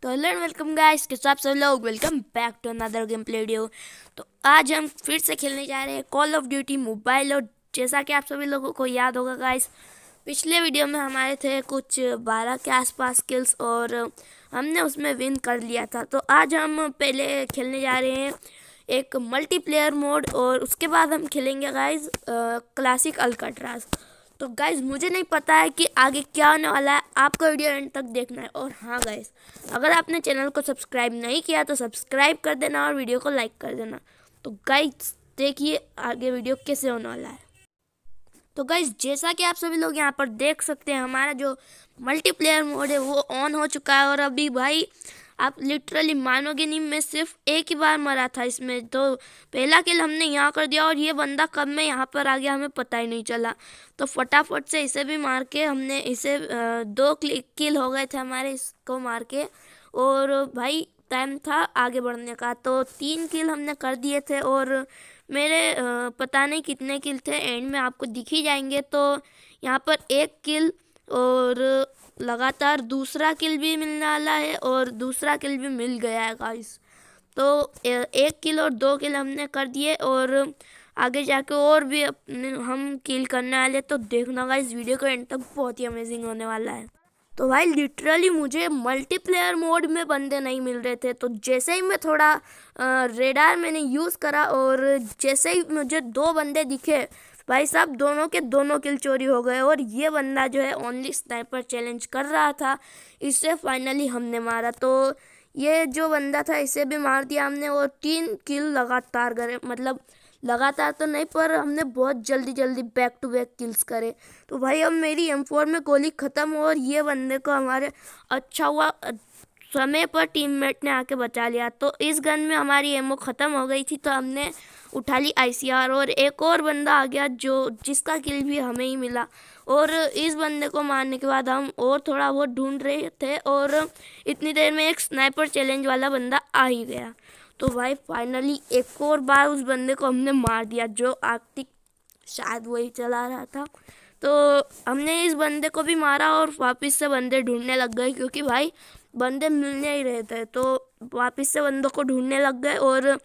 तो hello and welcome guys, कैसे आप सब लोग। Welcome back to another game play video. तो आज हम फिर से खेलने जा रहे हैं कॉल ऑफ ड्यूटी मोबाइल। और जैसा कि आप सभी लोगों को याद होगा गाइस, पिछले वीडियो में हमारे थे कुछ 12 के आसपास किल्स और हमने उसमें विन कर लिया था। तो आज हम पहले खेलने जा रहे हैं एक मल्टीप्लेयर मोड और उसके बाद हम खेलेंगे गाइस क्लासिक अल्काट्राज। तो गाइज मुझे नहीं पता है कि आगे क्या होने वाला है, आपको वीडियो एंड तक देखना है। और हाँ गाइज, अगर आपने चैनल को सब्सक्राइब नहीं किया तो सब्सक्राइब कर देना और वीडियो को लाइक कर देना। तो गाइज देखिए आगे वीडियो कैसे होने वाला है। तो गाइज जैसा कि आप सभी लोग यहाँ पर देख सकते हैं, हमारा जो मल्टीप्लेयर मोड है वो ऑन हो चुका है। और अभी भाई आप लिटरली मानोगे नहीं, मैं सिर्फ एक ही बार मरा था इसमें। तो पहला किल हमने यहाँ कर दिया और ये बंदा कब में यहाँ पर आ गया हमें पता ही नहीं चला। तो फटाफट से इसे भी मार के हमने इसे 2 किल हो गए थे हमारे इसको मार के। और भाई टाइम था आगे बढ़ने का, तो 3 किल हमने कर दिए थे। और मेरे पता नहीं कितने किल थे, एंड में आपको दिख ही जाएंगे। तो यहाँ पर 1 किल और लगातार दूसरा किल भी मिलने वाला है और दूसरा किल भी मिल गया है गाइस। तो 1 किल और 2 किल हमने कर दिए और आगे जाके और भी हम किल करने वाले। तो देखना गाइस वीडियो को एंड तक, बहुत ही अमेजिंग होने वाला है। तो भाई लिटरली मुझे मल्टीप्लेयर मोड में बंदे नहीं मिल रहे थे। तो जैसे ही मैं थोड़ा रेडार मैंने यूज़ करा और जैसे ही मुझे 2 बंदे दिखे, भाई साहब दोनों के दोनों किल चोरी हो गए। और ये बंदा जो है ओनली स्नाइपर चैलेंज कर रहा था, इससे फाइनली हमने मारा। तो ये जो बंदा था इसे भी मार दिया हमने और 3 किल लगातार करे, मतलब लगातार तो नहीं पर हमने बहुत जल्दी जल्दी बैक टू बैक किल्स करे। तो भाई अब मेरी M4 में गोली ख़त्म और ये बंदे को हमारे अच्छा हुआ समय पर टीममेट ने आके बचा लिया। तो इस गन में हमारी एमओ ख़त्म हो गई थी, तो हमने उठा ली ICR और एक और बंदा आ गया जिसका किल भी हमें ही मिला। और इस बंदे को मारने के बाद हम और थोड़ा बहुत ढूंढ रहे थे और इतनी देर में एक स्नाइपर चैलेंज वाला बंदा आ ही गया। तो भाई फाइनली एक और बार उस बंदे को हमने मार दिया, जो आर्टिक शायद वही चला रहा था। तो हमने इस बंदे को भी मारा और वापस से बंदे ढूंढने लग गए, क्योंकि भाई बंदे मिलने ही रहे थे। तो वापस से बंदों को ढूंढने लग गए। और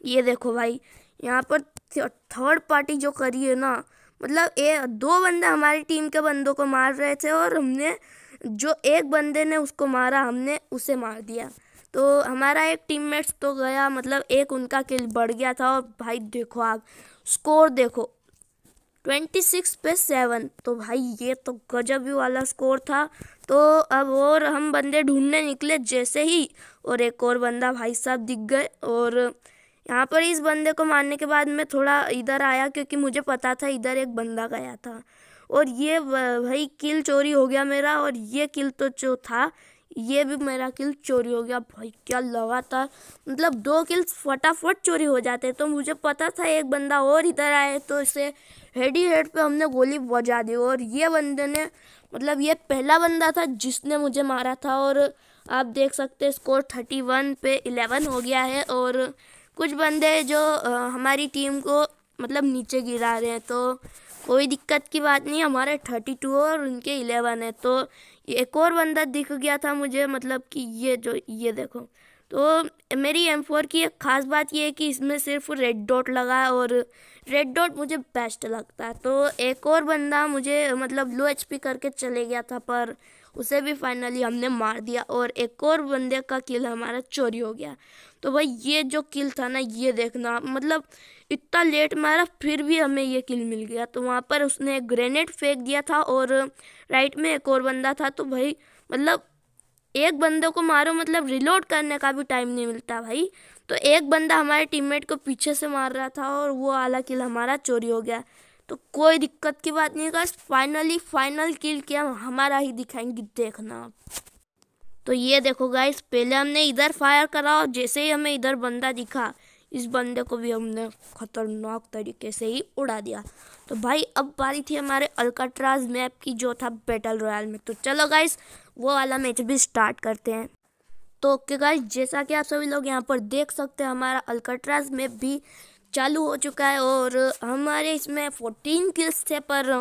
ये देखो भाई यहाँ पर थर्ड पार्टी जो करी है ना, मतलब 2 बंदे हमारी टीम के बंदों को मार रहे थे और हमने जो एक बंदे ने उसको मारा हमने उसे मार दिया। तो हमारा एक टीममेट्स तो गया, मतलब एक उनका किल बढ़ गया था। और भाई देखो आप स्कोर देखो 26 पे 7। तो भाई ये तो गजब ही वाला स्कोर था। तो अब और हम बंदे ढूंढने निकले जैसे ही, और एक और बंदा भाई साहब दिख गए। और यहाँ पर इस बंदे को मारने के बाद मैं थोड़ा इधर आया, क्योंकि मुझे पता था इधर एक बंदा गया था। और ये भाई किल चोरी हो गया मेरा, और ये किल तो जो था ये भी मेरा किल चोरी हो गया। भाई क्या लगातार, मतलब 2 किल्स फटाफट चोरी हो जाते। तो मुझे पता था एक बंदा और इधर आए, तो इसे हेड ही हेड पे हमने गोली बजा दी। और ये बंदे ने, मतलब ये पहला बंदा था जिसने मुझे मारा था। और आप देख सकते हैं स्कोर 31 पे 11 हो गया है। और कुछ बंदे जो हमारी टीम को मतलब नीचे गिरा रहे हैं, तो कोई दिक्कत की बात नहीं, हमारे 32 और उनके 11 है। तो एक और बंदा दिख गया था मुझे, मतलब कि ये देखो। तो मेरी M4 की एक ख़ास बात ये है कि इसमें सिर्फ रेड डॉट लगा है और रेड डॉट मुझे बेस्ट लगता है। तो एक और बंदा मुझे मतलब लो HP करके चले गया था, पर उसे भी फाइनली हमने मार दिया और एक और बंदे का किल हमारा चोरी हो गया। तो भाई ये जो किल था ना, ये देखना, मतलब इतना लेट मारा फिर भी हमें ये किल मिल गया। तो वहाँ पर उसने एक ग्रेनेड फेंक दिया था और राइट में एक और बंदा था। तो भाई मतलब एक बंदे को मारो, मतलब रिलोड करने का भी टाइम नहीं मिलता भाई। तो एक बंदा हमारे टीममेट को पीछे से मार रहा था और वो वाला किल हमारा चोरी हो गया। तो कोई दिक्कत की बात नहीं गाइस, फाइनली फाइनल किल किया हमारा ही दिखाएंगे, देखना आप। तो ये देखो गाइस, पहले हमने इधर फायर करा और जैसे ही हमें इधर बंदा दिखा, इस बंदे को भी हमने खतरनाक तरीके से ही उड़ा दिया। तो भाई अब बारी थी हमारे अल्काट्राज मैप की, जो था बैटल रॉयल में। तो चलो गाइस वो वाला मैच भी स्टार्ट करते हैं। तो ओके गाइस, जैसा कि आप सभी लोग यहाँ पर देख सकते हैं, हमारा अल्काट्राज मैप भी चालू हो चुका है। और हमारे इसमें 14 किल्स थे, पर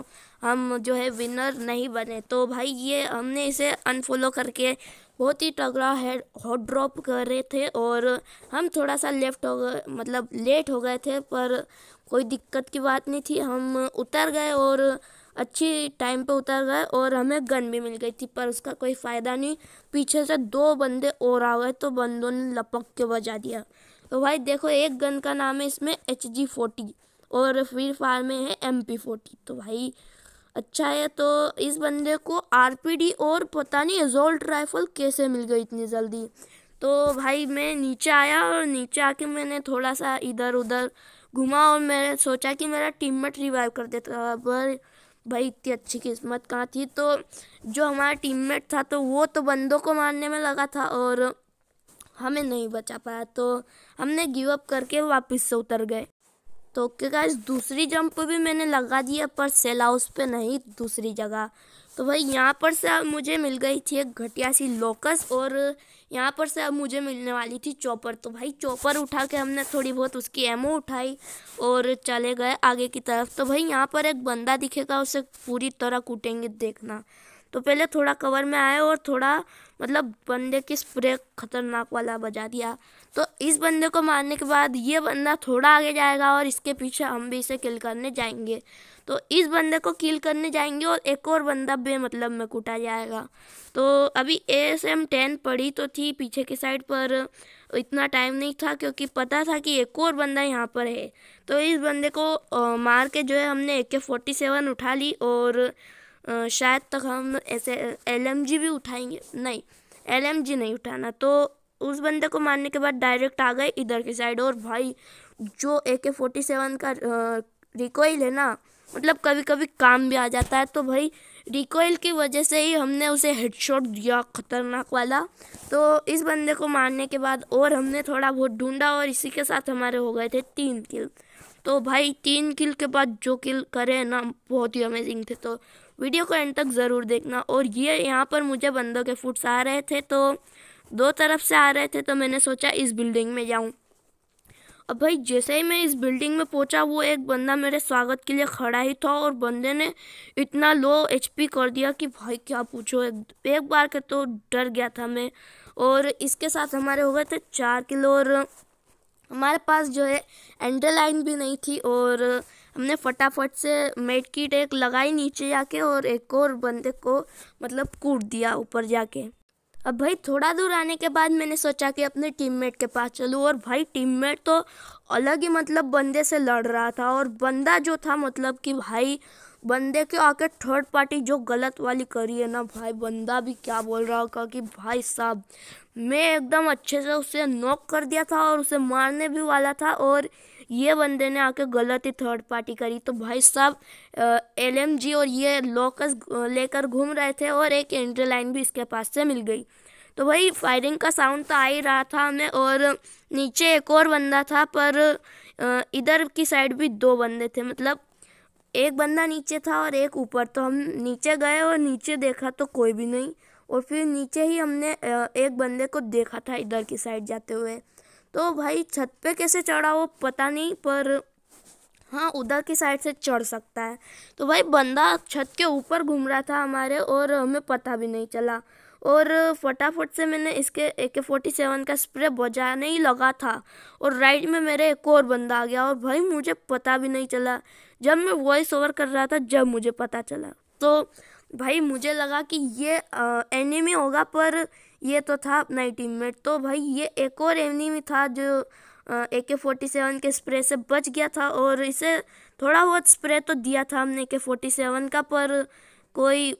हम जो है विनर नहीं बने। तो भाई ये हमने इसे अनफॉलो करके बहुत ही तगड़ा हेड हॉट ड्रॉप कर रहे थे और हम थोड़ा सा लेफ्ट हो गए, मतलब लेट हो गए थे, पर कोई दिक्कत की बात नहीं थी। हम उतर गए और अच्छी टाइम पे उतर गए और हमें गन भी मिल गई थी, पर उसका कोई फ़ायदा नहीं। पीछे से 2 बंदे और आ गए तो बंदों ने लपक के बजा दिया। तो भाई देखो, एक गन का नाम है इसमें HG40 और फ्री फायर में है MP40। तो भाई अच्छा है। तो इस बंदे को RPD और पता नहीं एजोल्ट राइफल कैसे मिल गई इतनी जल्दी। तो भाई मैं नीचे आया और नीचे आके मैंने थोड़ा सा इधर उधर घुमा और मैंने सोचा कि मेरा टीममेट रिवाइव कर देता, पर भाई इतनी अच्छी किस्मत कहाँ थी। तो जो हमारा टीममेट था तो वो तो बंदों को मारने में लगा था और हमें नहीं बचा पाया, तो हमने गिव अप करके वापस से उतर गए। तो ओके गाइस, दूसरी जंप भी मैंने लगा दिया पर सेल हाउस पे नहीं, दूसरी जगह। तो भाई यहाँ पर से अब मुझे मिल गई थी एक घटिया सी लोकस और यहाँ पर से अब मुझे मिलने वाली थी चॉपर। तो भाई चॉपर उठा के हमने थोड़ी बहुत उसकी एमो उठाई और चले गए आगे की तरफ। तो भाई यहाँ पर एक बंदा दिखेगा, उसे पूरी तरह कूटेंगे, देखना। तो पहले थोड़ा कवर में आए और थोड़ा मतलब बंदे की स्प्रे खतरनाक वाला बजा दिया। तो इस बंदे को मारने के बाद ये बंदा थोड़ा आगे जाएगा और इसके पीछे हम भी इसे किल करने जाएंगे। तो इस बंदे को किल करने जाएंगे और एक और बंदा बेमतलब में कूटा जाएगा। तो अभी ASM-10 पड़ी तो थी पीछे की साइड, पर इतना टाइम नहीं था क्योंकि पता था कि एक और बंदा यहाँ पर है। तो इस बंदे को मार के जो है हमने AK-47 उठा ली और शायद तक हम ऐसे LMG भी उठाएंगे, नहीं LMG नहीं उठाना। तो उस बंदे को मारने के बाद डायरेक्ट आ गए इधर की साइड और भाई जो AK-47 का रिकॉइल है ना, मतलब कभी कभी काम भी आ जाता है। तो भाई रिकॉइल की वजह से ही हमने उसे हेडशॉट दिया खतरनाक वाला। तो इस बंदे को मारने के बाद और हमने थोड़ा बहुत ढूंढा और इसी के साथ हमारे हो गए थे 3 किल। तो भाई 3 किल के बाद जो किल करे ना, बहुत ही अमेजिंग थे। तो वीडियो को एंड तक ज़रूर देखना। और ये यहाँ पर मुझे बंदों के फुट्स आ रहे थे, तो 2 तरफ से आ रहे थे, तो मैंने सोचा इस बिल्डिंग में जाऊँ। अब भाई जैसे ही मैं इस बिल्डिंग में पहुंचा, वो एक बंदा मेरे स्वागत के लिए खड़ा ही था और बंदे ने इतना लो HP कर दिया कि भाई क्या पूछो, एक बार के तो डर गया था मैं। और इसके साथ हमारे हो गए थे 4 किलो और हमारे पास जो है एंडरलाइन भी नहीं थी और हमने फटाफट से मेड किट एक लगाई नीचे जाके और एक और बंदे को मतलब कूट दिया ऊपर जाके। अब भाई थोड़ा दूर आने के बाद मैंने सोचा कि अपने टीममेट के पास चलूँ और भाई टीममेट तो अलग ही मतलब बंदे से लड़ रहा था और बंदा जो था मतलब कि भाई बंदे के आके थर्ड पार्टी जो गलत वाली करी है ना, भाई बंदा भी क्या बोल रहा होगा कि भाई साहब मैं एकदम अच्छे से उसे नॉक कर दिया था और उसे मारने भी वाला था और ये बंदे ने आके गलत ही थर्ड पार्टी करी। तो भाई साहब LMG और ये लोकस लेकर घूम रहे थे और एक एंट्री भी इसके पास से मिल गई। तो भाई फायरिंग का साउंड तो आ ही रहा था हमें और नीचे एक और बंदा था, पर इधर की साइड भी 2 बंदे थे, मतलब एक बंदा नीचे था और एक ऊपर। तो हम नीचे गए और नीचे देखा तो कोई भी नहीं और फिर नीचे ही हमने एक बंदे को देखा था इधर की साइड जाते हुए। तो भाई छत पे कैसे चढ़ा वो पता नहीं, पर हाँ उधर की साइड से चढ़ सकता है। तो भाई बंदा छत के ऊपर घूम रहा था हमारे और हमें पता भी नहीं चला और फटाफट से मैंने इसके AK-47 का स्प्रे बजाने ही लगा था और राइट में मेरे एक और बंदा आ गया और भाई मुझे पता भी नहीं चला। जब मैं वॉइस ओवर कर रहा था जब मुझे पता चला, तो भाई मुझे लगा कि ये एनिमी होगा, पर ये तो था अपना ही टीममेट। तो भाई ये एक और एनिमी था जो AK-47 के स्प्रे से बच गया था और इसे थोड़ा बहुत स्प्रे तो दिया था हमने AK-47 का, पर कोई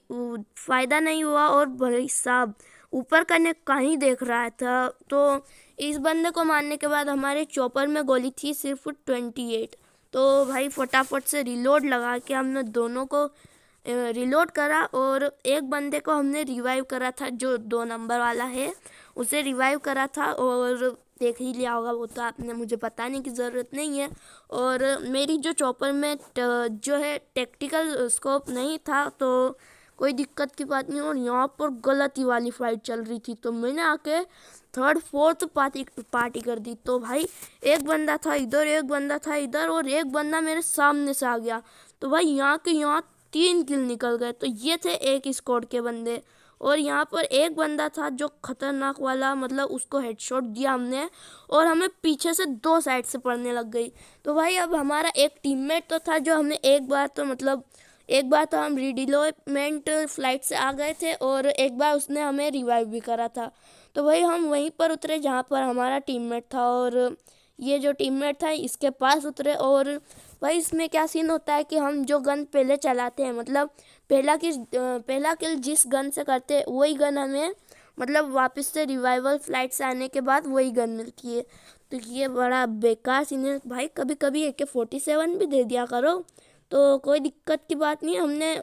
फ़ायदा नहीं हुआ और भाई साहब ऊपर का ने कहीं देख रहा था। तो इस बंदे को मारने के बाद हमारे चॉपर में गोली थी सिर्फ 28। तो भाई फटाफट से रिलोड लगा के हमने दोनों को रिलोड करा और एक बंदे को हमने रिवाइव करा था, जो 2 नंबर वाला है उसे रिवाइव करा था और देख ही लिया होगा वो तो आपने, मुझे बताने की ज़रूरत नहीं है। और मेरी जो चॉपर में जो है टैक्टिकल स्कोप नहीं था तो कोई दिक्कत की बात नहीं। और यहाँ पर गलती वाली फाइट चल रही थी तो मैंने आके 3rd 4th पार्टी कर दी। तो भाई एक बंदा था इधर, एक बंदा था इधर और एक बंदा मेरे सामने से आ गया। तो भाई यहाँ के यहाँ 3 किल निकल गए। तो ये थे एक स्क्वाड के बंदे, और यहाँ पर एक बंदा था जो खतरनाक वाला, मतलब उसको हेडशॉट दिया हमने और हमें पीछे से 2 साइड से पड़ने लग गई। तो भाई अब हमारा एक टीममेट तो था जो हमने एक बार तो हम रिडिप्लॉयमेंट फ्लाइट से आ गए थे, और एक बार उसने हमें रिवाइव भी करा था। तो भाई हम वहीं पर उतरे जहाँ पर हमारा टीममेट था, और ये जो टीममेट था इसके पास उतरे। और भाई इसमें क्या सीन होता है कि हम जो गन पहले चलाते हैं, मतलब पहला किल जिस गन से करते हैं वही गन हमें, मतलब वापस से रिवाइवल फ्लाइट से आने के बाद वही गन मिलती है। तो ये बड़ा बेकार सीन है भाई। कभी कभी AK-47 भी दे दिया करो, तो कोई दिक्कत की बात नहीं है। हमने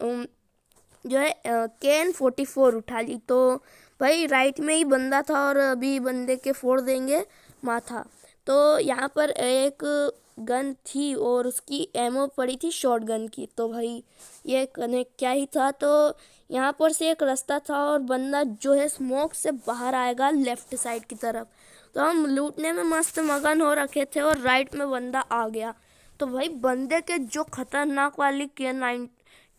जो है KN-44 उठा ली। तो भाई राइट में ही बंदा था और अभी बंदे के फोड़ देंगे माथा। तो यहाँ पर एक गन थी और उसकी एमओ पड़ी थी शॉर्ट गन की। तो भाई ये कनेक्ट क्या ही था। तो यहाँ पर से एक रास्ता था और बंदा जो है स्मोक से बाहर आएगा लेफ्ट साइड की तरफ। तो हम लूटने में मस्त मगन हो रखे थे और राइट में बंदा आ गया। तो भाई बंदे के जो खतरनाक वाली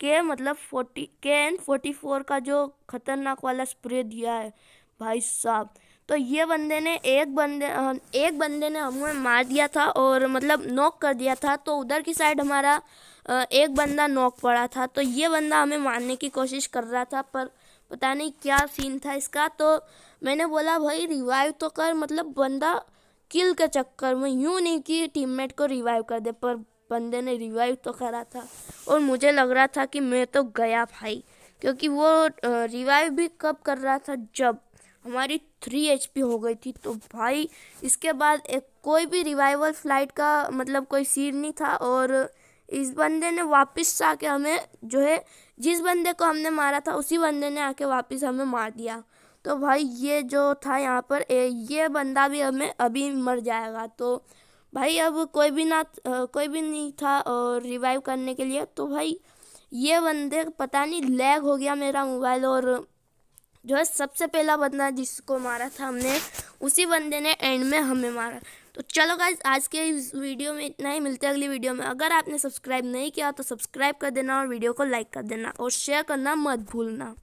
KN-44 का जो खतरनाक वाला स्प्रे दिया है भाई साहब। तो ये बंदे ने एक बंदे ने हमें मार दिया था, और मतलब नॉक कर दिया था। तो उधर की साइड हमारा एक बंदा नॉक पड़ा था। तो ये बंदा हमें मारने की कोशिश कर रहा था, पर पता नहीं क्या सीन था इसका। तो मैंने बोला भाई रिवाइव तो कर, मतलब बंदा किल के चक्कर में, यूँ नहीं कि टीममेट को रिवाइव कर दे, पर बंदे ने रिवाइव तो करा था। और मुझे लग रहा था कि मैं तो गया भाई, क्योंकि वो रिवाइव भी कब कर रहा था जब हमारी 3 HP हो गई थी। तो भाई इसके बाद कोई भी रिवाइवल फ्लाइट का मतलब कोई सीन नहीं था, और इस बंदे ने वापस आके हमें जो है, जिस बंदे को हमने मारा था उसी बंदे ने आके वापस हमें मार दिया। तो भाई ये जो था यहाँ पर ये बंदा भी हमें अभी मर जाएगा। तो भाई अब कोई भी नहीं था और रिवाइव करने के लिए। तो भाई ये बंदे पता नहीं लैग हो गया मेरा मोबाइल, और जो है सबसे पहला बंदा जिसको मारा था हमने, उसी बंदे ने एंड में हमें मारा। तो चलो गाइस आज के इस वीडियो में इतना ही, मिलते हैं अगली वीडियो में। अगर आपने सब्सक्राइब नहीं किया तो सब्सक्राइब कर देना और वीडियो को लाइक कर देना और शेयर करना मत भूलना।